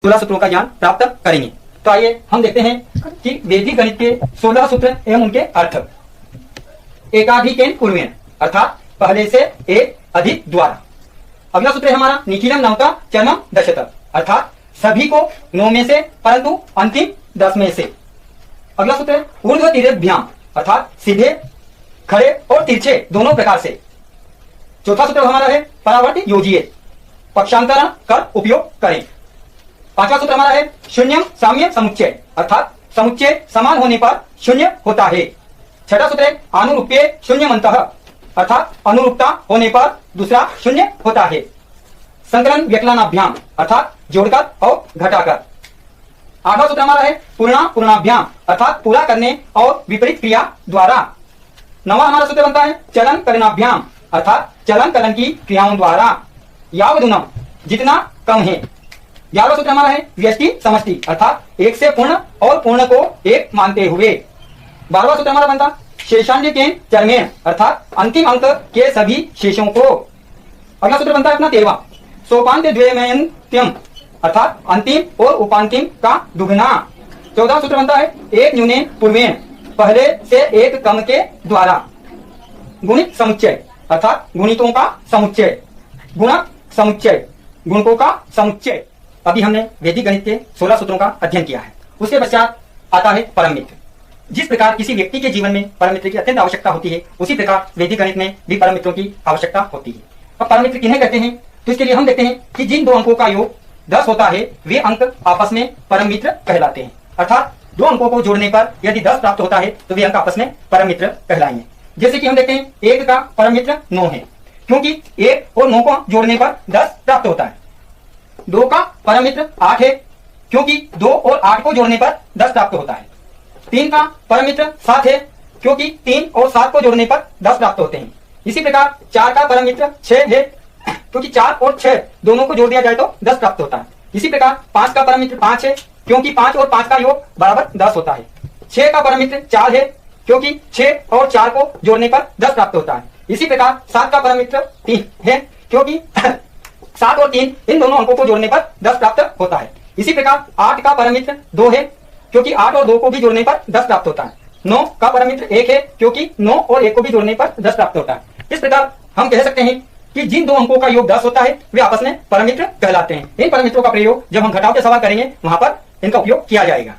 16 सूत्रों का ज्ञान प्राप्त करेंगे। तो आइए हम देखते हैं कि वैदिक गणित के 16 सूत्र एवं उनके अर्थ। एकाधिकेन पूर्वेण अर्थात पहले से एक अधिक द्वारा। अगला सूत्र है हमारा निखिलम नवता चरमम दशत अर्थात सभी को 9 में से परंतु अंतिम 10 में से। अगला सूत्र है ऊर्ध्व तिर्यभ्याम अर्थात सीधे खड़े और तिरछे दोनों प्रकार से। चौथा सूत्र हमारा है परावर्तित योजिए पक्षांतरण कर उपयोग करें। पांचवा सूत्र हमारा है शून्यम साम्य समुच्चय अर्थात समुच्चय समान होने पर शून्य होता है। छठा सूत्र है अनुरूप्य शून्यमंतः अर्थात अनुरूपता होने पर दूसरा शून्य होता है। संकलन व्यकलनाभ्याम अर्थात जोड़कर और घटाकर। आठवां सूत्र हमारा है पूर्णा पूर्णाभ्याम अर्थात पूरा करने और विपरीत क्रिया द्वारा। नवा हमारा सूत्र बनता है चलन करनाभ्याम अर्थात चलन कलन की क्रियाओं द्वारा। यावदुनम जितना कम है। 11वां सूत्र हमारा है व्यष्टि समष्टि अर्थात एक से पूर्ण और पूर्ण को एक मानते हुए। 12वां सूत्र हमारा बनता शेषांश के चरमेण अर्थात अंतिम अंक के सभी शेषों को। अगला सूत्र बनता है अपना 13वां सोपान्त्य द्वयमयन्त्यम अर्थात अंतिम और उपांतिम का दुगना। 14वां सूत्र बनता है एक न्यूने पूर्वेण पहले से एक कम के द्वारा। गुणित समुच्चय अर्थात गुणितों का समुच्चय। गुणक समुच्चय गुणकों का समुच्चय। अभी हमने वैदिक गणित के 16 सूत्रों का अध्ययन किया है। उसके पश्चात आता है परम मित्र। जिस प्रकार किसी व्यक्ति के जीवन में परम मित्र की अत्यंत आवश्यकता होती है उसी प्रकार वैदिक गणित में भी परम मित्रों की आवश्यकता होती है। अब परम मित्र किन्हें कहते हैं तो इसके लिए हम देखते हैं कि जिन दो अंकों का योग 10 होता है वे अंक आपस में परम मित्र कहलाते हैं। अर्थात दो अंकों को जोड़ने पर यदि 10 प्राप्त होता है तो वे अंक आपस में परम मित्र कहलाएंगे। जैसे कि हम देखते हैं 1 का परम मित्र 9 है क्योंकि 1 और 9 को जोड़ने पर 10 प्राप्त होता है। 2 का परम मित्र 8 है क्योंकि 2 और 8 को जोड़ने पर 10 प्राप्त होता है। 3 का परम मित्र 7 है क्योंकि 3 और 7 को जोड़ने पर 10 प्राप्त होते हैं। इसी प्रकार 4 का परम मित्र 6 है क्योंकि 4 और 6 दोनों को जोड़ दिया जाए तो 10 प्राप्त होता है। इसी प्रकार 5 का परम मित्र 5 है क्योंकि 5 और 5 का योग बराबर 10 होता है। 6 का परम मित्र 4 है क्योंकि 6 और 4 को जोड़ने पर 10 प्राप्त होता है। इसी प्रकार 7 का परम मित्र 3 है क्योंकि 7 और 3 इन दोनों अंकों को जोड़ने पर 10 प्राप्त होता है। इसी प्रकार 8 का परम मित्र 2 है क्योंकि 8 और 2 को भी जोड़ने पर 10 प्राप्त होता है। 9 का परम मित्र 1 है क्योंकि 9 और 1 को भी जोड़ने पर 10 प्राप्त होता है। इस प्रकार हम कह सकते हैं कि जिन दो अंकों का योग 10 होता है वे आपस में परम मित्र कहलाते हैं। इन परम मित्रों का प्रयोग जब हम घटाव के सवाल करेंगे वहां पर इनका उपयोग किया जाएगा।